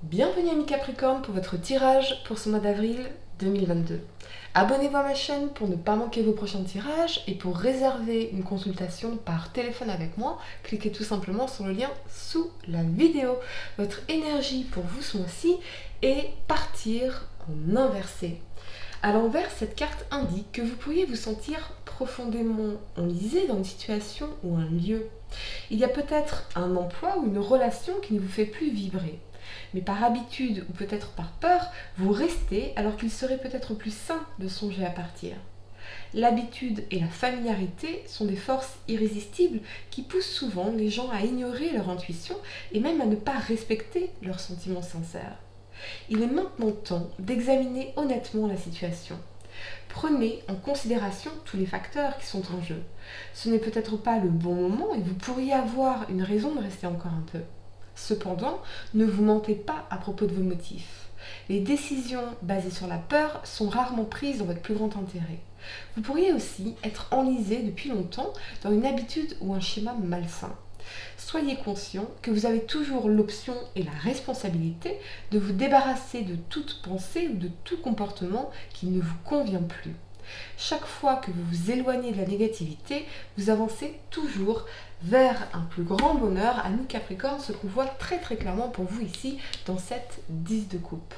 Bienvenue amis Capricorne pour votre tirage pour ce mois d'avril 2022. Abonnez-vous à ma chaîne pour ne pas manquer vos prochains tirages et pour réserver une consultation par téléphone avec moi, cliquez tout simplement sur le lien sous la vidéo. Votre énergie pour vous ce mois-ci est partir en inversé. À l'envers, cette carte indique que vous pourriez vous sentir profondément enlisé dans une situation ou un lieu. Il y a peut-être un emploi ou une relation qui ne vous fait plus vibrer. Mais par habitude ou peut-être par peur, vous restez alors qu'il serait peut-être plus sain de songer à partir. L'habitude et la familiarité sont des forces irrésistibles qui poussent souvent les gens à ignorer leur intuition et même à ne pas respecter leurs sentiments sincères. Il est maintenant temps d'examiner honnêtement la situation. Prenez en considération tous les facteurs qui sont en jeu. Ce n'est peut-être pas le bon moment et vous pourriez avoir une raison de rester encore un peu. Cependant, ne vous mentez pas à propos de vos motifs. Les décisions basées sur la peur sont rarement prises dans votre plus grand intérêt. Vous pourriez aussi être enlisé depuis longtemps dans une habitude ou un schéma malsain. Soyez conscient que vous avez toujours l'option et la responsabilité de vous débarrasser de toute pensée ou de tout comportement qui ne vous convient plus. Chaque fois que vous vous éloignez de la négativité, vous avancez toujours vers un plus grand bonheur. À nous Capricorne, ce qu'on voit très clairement pour vous ici dans cette 10 de coupe.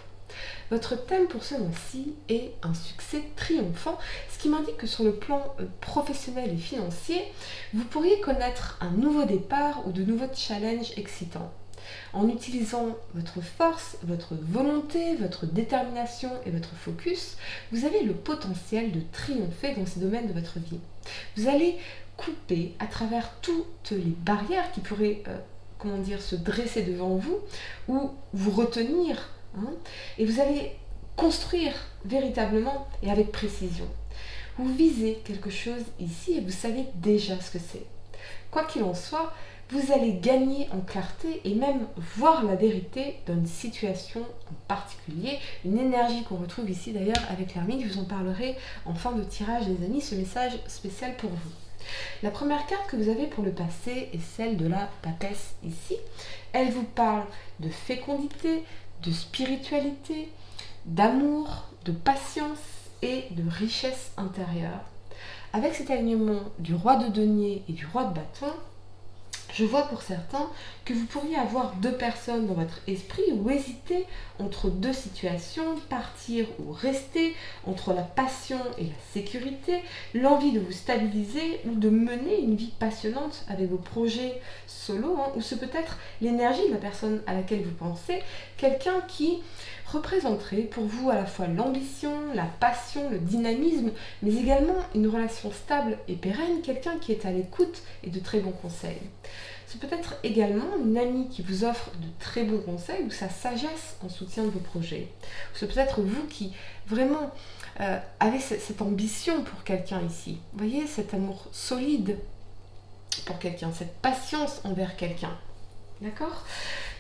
Votre thème pour ce mois-ci est un succès triomphant, ce qui m'indique que sur le plan professionnel et financier, vous pourriez connaître un nouveau départ ou de nouveaux challenges excitants. En utilisant votre force, votre volonté, votre détermination et votre focus, vous avez le potentiel de triompher dans ces domaines de votre vie. Vous allez couper à travers toutes les barrières qui pourraient se dresser devant vous ou vous retenir. Et vous allez construire véritablement et avec précision. Vous visez quelque chose ici et vous savez déjà ce que c'est. Quoi qu'il en soit, vous allez gagner en clarté et même voir la vérité dans une situation en particulier, une énergie qu'on retrouve ici d'ailleurs avec l'ermite. Je vous en parlerai en fin de tirage les amis, ce message spécial pour vous. La première carte que vous avez pour le passé est celle de la papesse ici. Elle vous parle de fécondité, de spiritualité, d'amour, de patience et de richesse intérieure. Avec cet alignement du roi de denier et du roi de bâton, je vois pour certains que vous pourriez avoir deux personnes dans votre esprit ou hésiter entre deux situations, partir ou rester, entre la passion et la sécurité, l'envie de vous stabiliser ou de mener une vie passionnante avec vos projets solo, ou c'est peut-être l'énergie de la personne à laquelle vous pensez, quelqu'un qui représenterait pour vous à la fois l'ambition, la passion, le dynamisme, mais également une relation stable et pérenne, quelqu'un qui est à l'écoute et de très bons conseils. C'est peut-être également une amie qui vous offre de très bons conseils ou sa sagesse en soutien de vos projets. C'est peut-être vous qui vraiment avez cette ambition pour quelqu'un ici. Vous voyez, cet amour solide pour quelqu'un, cette patience envers quelqu'un. D'accord ?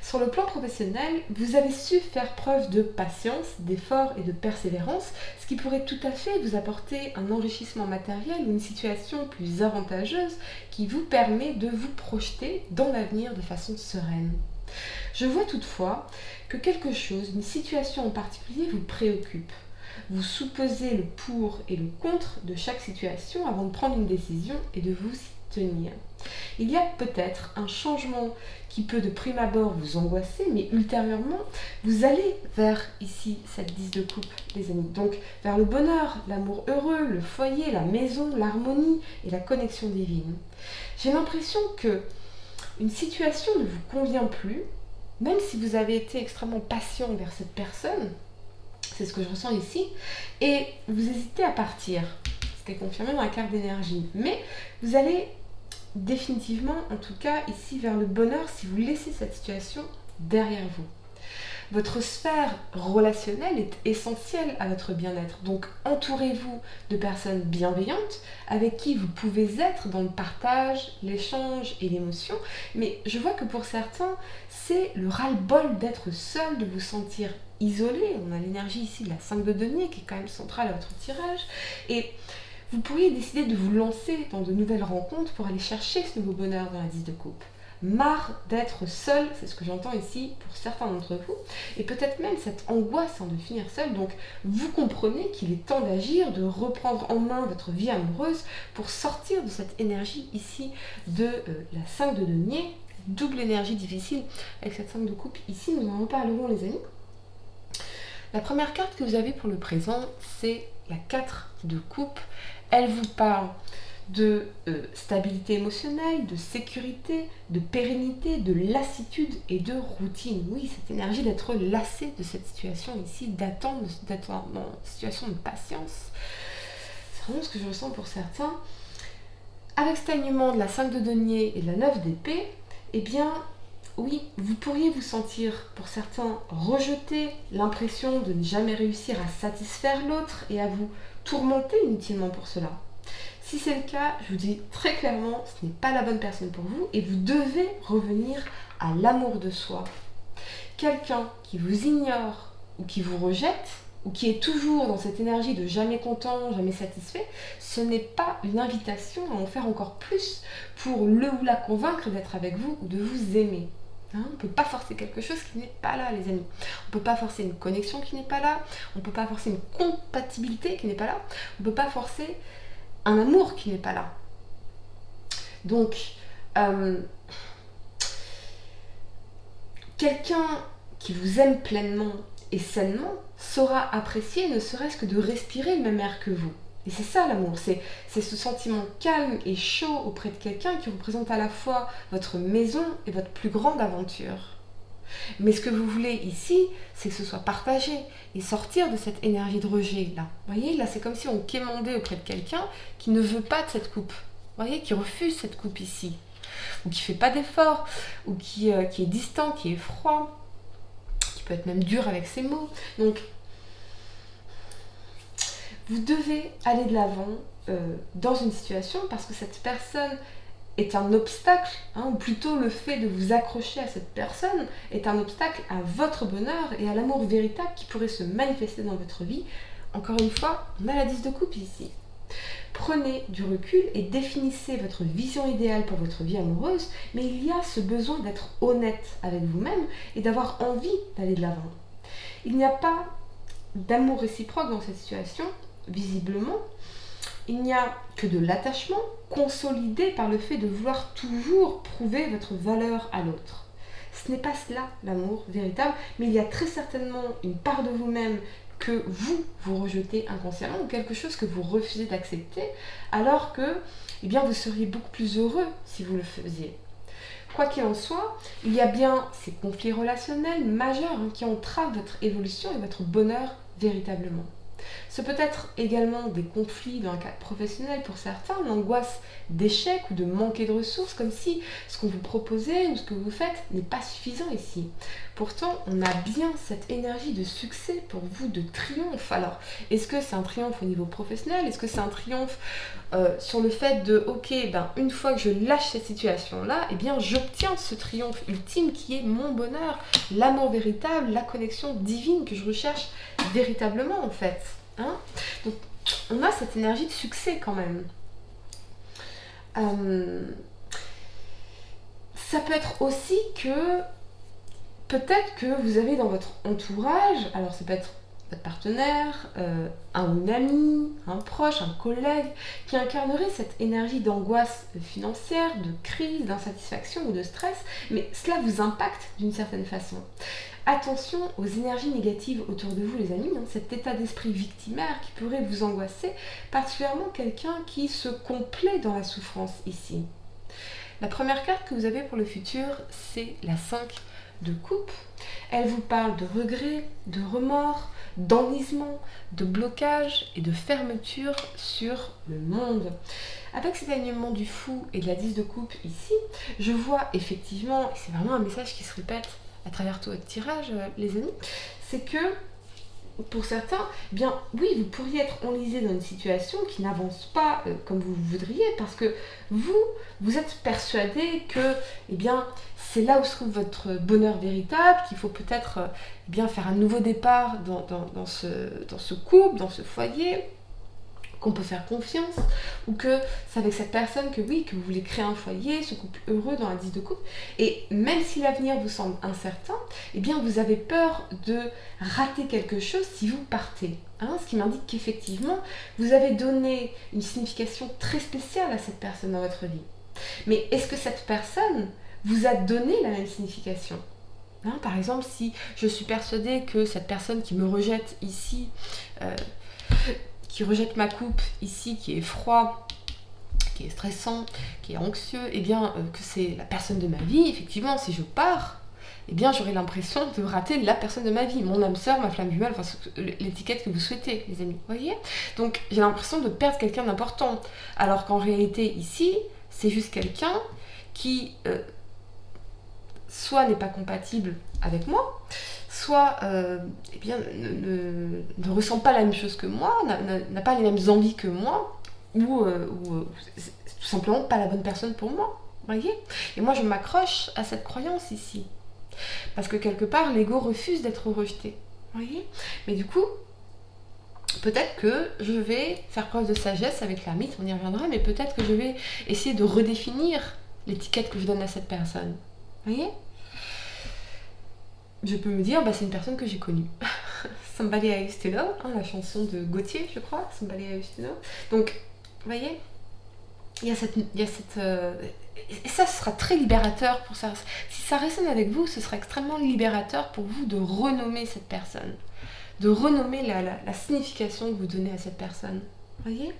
Sur le plan professionnel, vous avez su faire preuve de patience, d'effort et de persévérance, ce qui pourrait tout à fait vous apporter un enrichissement matériel ou une situation plus avantageuse qui vous permet de vous projeter dans l'avenir de façon sereine. Je vois toutefois que quelque chose, une situation en particulier vous préoccupe. Vous soupesez le pour et le contre de chaque situation avant de prendre une décision et de vous y tenir. Il y a peut-être un changement qui peut de prime abord vous angoisser, mais ultérieurement, vous allez vers ici cette 10 de coupe, les amis. Donc vers le bonheur, l'amour heureux, le foyer, la maison, l'harmonie et la connexion divine. J'ai l'impression que une situation ne vous convient plus, même si vous avez été extrêmement patient vers cette personne, c'est ce que je ressens ici, et vous hésitez à partir, ce qui est confirmé dans la carte d'énergie. Mais vous allez définitivement, en tout cas ici, vers le bonheur si vous laissez cette situation derrière vous. Votre sphère relationnelle est essentielle à votre bien-être, donc entourez-vous de personnes bienveillantes avec qui vous pouvez être dans le partage, l'échange et l'émotion, mais je vois que pour certains, c'est le ras-le-bol d'être seul, de vous sentir isolé. On a l'énergie ici de la 5 de denier qui est quand même centrale à votre tirage, et vous pourriez décider de vous lancer dans de nouvelles rencontres pour aller chercher ce nouveau bonheur dans la 10 de coupe. marre d'être seul, c'est ce que j'entends ici pour certains d'entre vous, et peut-être même cette angoisse de finir seul. Donc vous comprenez qu'il est temps d'agir, de reprendre en main votre vie amoureuse pour sortir de cette énergie ici de la 5 de denier, double énergie difficile avec cette 5 de coupe. Ici, nous en reparlerons les amis. La première carte que vous avez pour le présent, c'est la 4 de coupe. Elle vous parle de stabilité émotionnelle, de sécurité, de pérennité, de lassitude et de routine. Oui, cette énergie d'être lassé de cette situation ici, d'attendre, d'être en situation de patience. C'est vraiment ce que je ressens pour certains. Avec cet alignement de la 5 de denier et de la 9 d'épée, eh bien, oui, vous pourriez vous sentir, pour certains, rejeter l'impression de ne jamais réussir à satisfaire l'autre et à vous tourmenter inutilement pour cela. Si c'est le cas, je vous dis très clairement, ce n'est pas la bonne personne pour vous et vous devez revenir à l'amour de soi. Quelqu'un qui vous ignore ou qui vous rejette ou qui est toujours dans cette énergie de jamais content, jamais satisfait, ce n'est pas une invitation à en faire encore plus pour le ou la convaincre d'être avec vous ou de vous aimer. On ne peut pas forcer quelque chose qui n'est pas là, les amis. On ne peut pas forcer une connexion qui n'est pas là. On ne peut pas forcer une compatibilité qui n'est pas là. On ne peut pas forcer un amour qui n'est pas là. Donc, quelqu'un qui vous aime pleinement et sainement saura apprécier ne serait-ce que de respirer le même air que vous. Et c'est ça l'amour, c'est ce sentiment calme et chaud auprès de quelqu'un qui représente à la fois votre maison et votre plus grande aventure. Mais ce que vous voulez ici, c'est que ce soit partagé et sortir de cette énergie de rejet là. Vous voyez, là c'est comme si on quémandait auprès de quelqu'un qui ne veut pas de cette coupe. Vous voyez, qui refuse cette coupe ici. Ou qui ne fait pas d'effort, ou qui est distant, qui est froid, qui peut être même dur avec ses mots. Donc, vous devez aller de l'avant dans une situation parce que cette personne est un obstacle, ou plutôt le fait de vous accrocher à cette personne est un obstacle à votre bonheur et à l'amour véritable qui pourrait se manifester dans votre vie. Encore une fois, on a la 10 de coupe ici. Prenez du recul et définissez votre vision idéale pour votre vie amoureuse, mais il y a ce besoin d'être honnête avec vous-même et d'avoir envie d'aller de l'avant. Il n'y a pas d'amour réciproque dans cette situation, visiblement. Il n'y a que de l'attachement consolidé par le fait de vouloir toujours prouver votre valeur à l'autre. Ce n'est pas cela l'amour véritable, mais il y a très certainement une part de vous-même que vous rejetez inconsciemment ou quelque chose que vous refusez d'accepter, alors que vous seriez beaucoup plus heureux si vous le faisiez. Quoi qu'il en soit, il y a bien ces conflits relationnels majeurs qui entravent votre évolution et votre bonheur véritablement. Ce peut être également des conflits dans un cadre professionnel pour certains, l'angoisse d'échec ou de manquer de ressources, comme si ce qu'on vous proposait ou ce que vous faites n'est pas suffisant ici. Pourtant, on a bien cette énergie de succès pour vous, de triomphe. Alors, est-ce que c'est un triomphe au niveau professionnel? Est-ce que c'est un triomphe sur le fait de, ok, une fois que je lâche cette situation-là, j'obtiens ce triomphe ultime qui est mon bonheur, l'amour véritable, la connexion divine que je recherche véritablement en fait. Donc, on a cette énergie de succès quand même. Ça peut être aussi que peut-être que vous avez dans votre entourage, alors ça peut être votre partenaire, un ou une amie, un proche, un collègue, qui incarnerait cette énergie d'angoisse financière, de crise, d'insatisfaction ou de stress, mais cela vous impacte d'une certaine façon. Attention aux énergies négatives autour de vous les amis, cet état d'esprit victimaire qui pourrait vous angoisser, particulièrement quelqu'un qui se complaît dans la souffrance ici. La première carte que vous avez pour le futur, c'est la 5 de coupe. Elle vous parle de regrets, de remords, d'enlisement, de blocage et de fermeture sur le monde. Avec cet alignement du fou et de la 10 de coupe ici, je vois effectivement, et c'est vraiment un message qui se répète à travers tout votre tirage, les amis, c'est que pour certains, oui, vous pourriez être enlisé dans une situation qui n'avance pas comme vous voudriez parce que vous êtes persuadé que, c'est là où se trouve votre bonheur véritable, qu'il faut peut-être faire un nouveau départ dans ce couple, dans ce foyer, qu'on peut faire confiance, ou que c'est avec cette personne que oui, que vous voulez créer un foyer, ce couple heureux dans la 10 de coupe. Et même si l'avenir vous semble incertain, eh bien vous avez peur de rater quelque chose si vous partez. Hein, ce qui m'indique qu'effectivement, vous avez donné une signification très spéciale à cette personne dans votre vie. Mais est-ce que cette personne vous a donné la même signification ? Hein, par exemple, si je suis persuadée que cette personne qui me rejette ici, qui rejette ma coupe ici, qui est froid, qui est stressant, qui est anxieux, eh bien que c'est la personne de ma vie, effectivement, si je pars, eh bien j'aurai l'impression de rater la personne de ma vie, mon âme sœur, ma flamme jumelle, enfin l'étiquette que vous souhaitez, les amis, vous voyez ? Donc j'ai l'impression de perdre quelqu'un d'important, alors qu'en réalité, ici, c'est juste quelqu'un qui soit n'est pas compatible avec moi, soit eh bien, ne ressent pas la même chose que moi, n'a pas les mêmes envies que moi, ou c'est tout simplement pas la bonne personne pour moi, voyez ? Et moi je m'accroche à cette croyance ici, parce que quelque part l'ego refuse d'être rejeté, voyez ? Mais du coup, peut-être que je vais faire preuve de sagesse avec l'ermite, on y reviendra, mais peut-être que je vais essayer de redéfinir l'étiquette que je donne à cette personne, voyez ? Je peux me dire, bah, c'est une personne que j'ai connue. Somebody I used to know, hein, la chanson de Gauthier, je crois, Somebody I used to know. Donc, vous voyez, il y a cette et ça, ce sera très libérateur pour ça. Si ça résonne avec vous, ce sera extrêmement libérateur pour vous de renommer cette personne, de renommer la signification que vous donnez à cette personne. Vous voyez ?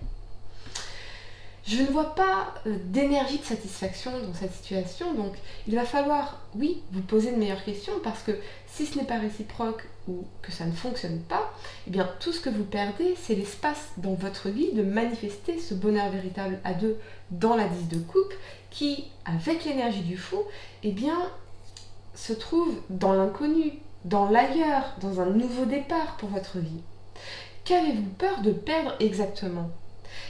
Je ne vois pas d'énergie de satisfaction dans cette situation, donc il va falloir, oui, vous poser de meilleures questions, parce que si ce n'est pas réciproque ou que ça ne fonctionne pas, eh bien tout ce que vous perdez, c'est l'espace dans votre vie de manifester ce bonheur véritable à deux dans la 10 de coupe, qui, avec l'énergie du fou, eh bien, se trouve dans l'inconnu, dans l'ailleurs, dans un nouveau départ pour votre vie. Qu'avez-vous peur de perdre exactement ?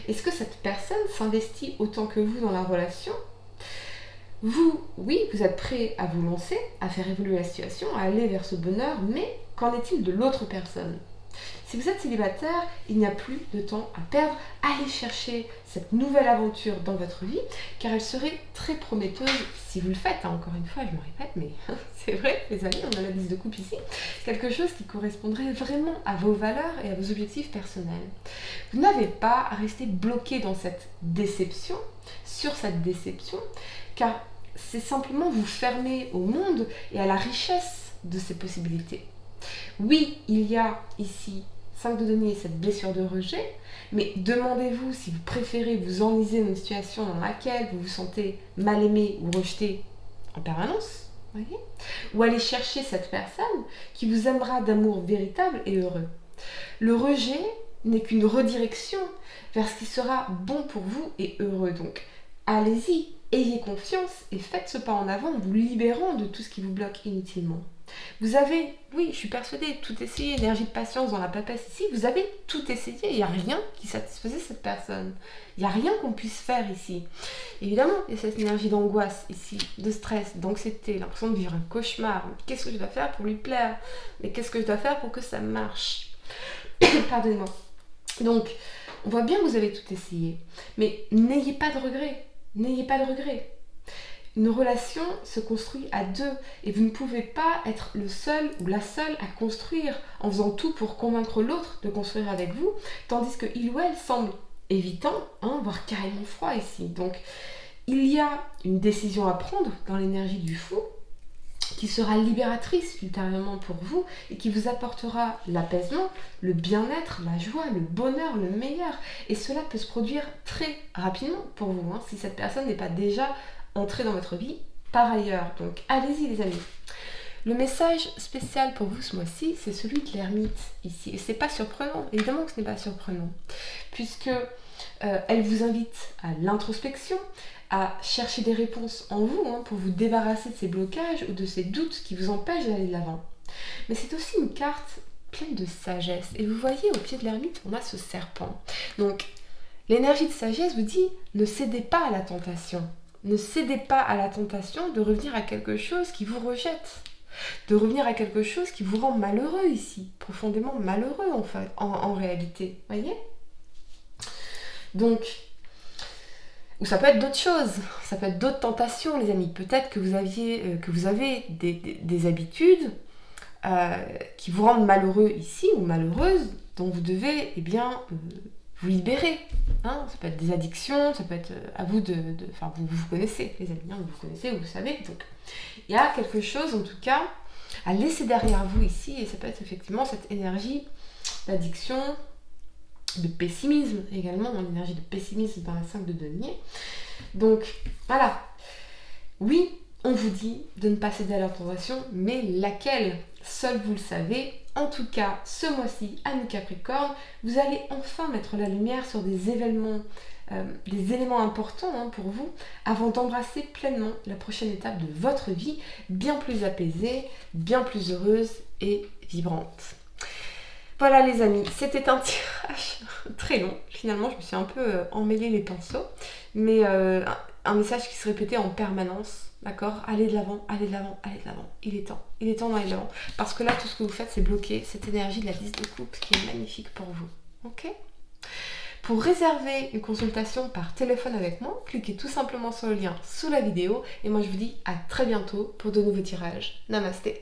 Est-ce que cette personne s'investit autant que vous dans la relation ? Vous, oui, vous êtes prêt à vous lancer, à faire évoluer la situation, à aller vers ce bonheur, mais qu'en est-il de l'autre personne ? Si vous êtes célibataire, il n'y a plus de temps à perdre. Allez chercher cette nouvelle aventure dans votre vie, car elle serait très prometteuse si vous le faites. Hein, encore une fois, je me répète, mais c'est vrai, les amis, on a la 10 de coupe ici. Quelque chose qui correspondrait vraiment à vos valeurs et à vos objectifs personnels. Vous n'avez pas à rester bloqué dans cette déception, sur cette déception, car c'est simplement vous fermer au monde et à la richesse de ces possibilités. Oui, il y a ici 5 de denier, cette blessure de rejet, mais demandez-vous si vous préférez vous enliser dans une situation dans laquelle vous vous sentez mal aimé ou rejeté en permanence, voyez, ou aller chercher cette personne qui vous aimera d'amour véritable et heureux. Le rejet n'est qu'une redirection vers ce qui sera bon pour vous et heureux. Donc, allez-y, ayez confiance et faites ce pas en avant en vous libérant de tout ce qui vous bloque inutilement. Vous avez, oui, je suis persuadée, tout essayé, énergie de patience dans la papesse ici, vous avez tout essayé, il n'y a rien qui satisfaisait cette personne. Il n'y a rien qu'on puisse faire ici. Évidemment, il y a cette énergie d'angoisse ici, de stress, d'anxiété, l'impression de vivre un cauchemar. Qu'est-ce que je dois faire pour lui plaire ? Mais qu'est-ce que je dois faire pour que ça marche ? Pardonnez-moi. Donc, on voit bien que vous avez tout essayé, mais n'ayez pas de regrets. N'ayez pas de regrets. Une relation se construit à deux et vous ne pouvez pas être le seul ou la seule à construire en faisant tout pour convaincre l'autre de construire avec vous, tandis que il ou elle semble évitant, voire carrément froid ici. Donc, il y a une décision à prendre dans l'énergie du fou qui sera libératrice ultérieurement pour vous et qui vous apportera l'apaisement, le bien-être, la joie, le bonheur, le meilleur. Et cela peut se produire très rapidement pour vous, si cette personne n'est pas déjà entrée dans votre vie par ailleurs. Donc allez-y les amis. Le message spécial pour vous ce mois-ci, c'est celui de l'ermite ici. Et c'est pas surprenant, évidemment que ce n'est pas surprenant, puisque elle vous invite à l'introspection, à chercher des réponses en vous pour vous débarrasser de ces blocages ou de ces doutes qui vous empêchent d'aller de l'avant. Mais c'est aussi une carte pleine de sagesse. Et vous voyez, au pied de l'ermite, on a ce serpent. Donc, l'énergie de sagesse vous dit, ne cédez pas à la tentation. Ne cédez pas à la tentation de revenir à quelque chose qui vous rejette. De revenir à quelque chose qui vous rend malheureux ici. Profondément malheureux en fait, en réalité. Voyez ? Donc, ou ça peut être d'autres choses, ça peut être d'autres tentations, les amis. Peut-être que vous avez des habitudes qui vous rendent malheureux ici ou malheureuse, dont vous devez vous libérer. Hein, ça peut être des addictions, ça peut être à vous enfin, vous connaissez, les amis, hein, vous connaissez, vous savez. Donc, il y a quelque chose, en tout cas, à laisser derrière vous ici, et ça peut être effectivement cette énergie d'addiction, de pessimisme également, une énergie de pessimisme dans la 5 de denier. Donc, voilà. Oui, on vous dit de ne pas céder à leur tentation, mais laquelle? Seul vous le savez. En tout cas, ce mois-ci, amis Capricorne, vous allez enfin mettre la lumière sur des éléments importants pour vous, avant d'embrasser pleinement la prochaine étape de votre vie, bien plus apaisée, bien plus heureuse et vibrante. Voilà les amis, c'était un tirage très long. Finalement, je me suis un peu emmêlé les pinceaux, mais un message qui se répétait en permanence. D'accord? Allez de l'avant, allez de l'avant, allez de l'avant. Il est temps d'aller de l'avant. Parce que là, tout ce que vous faites, c'est bloquer cette énergie de la 10 de coupe qui est magnifique pour vous. Ok? Pour réserver une consultation par téléphone avec moi, cliquez tout simplement sur le lien sous la vidéo. Et moi, je vous dis à très bientôt pour de nouveaux tirages. Namasté!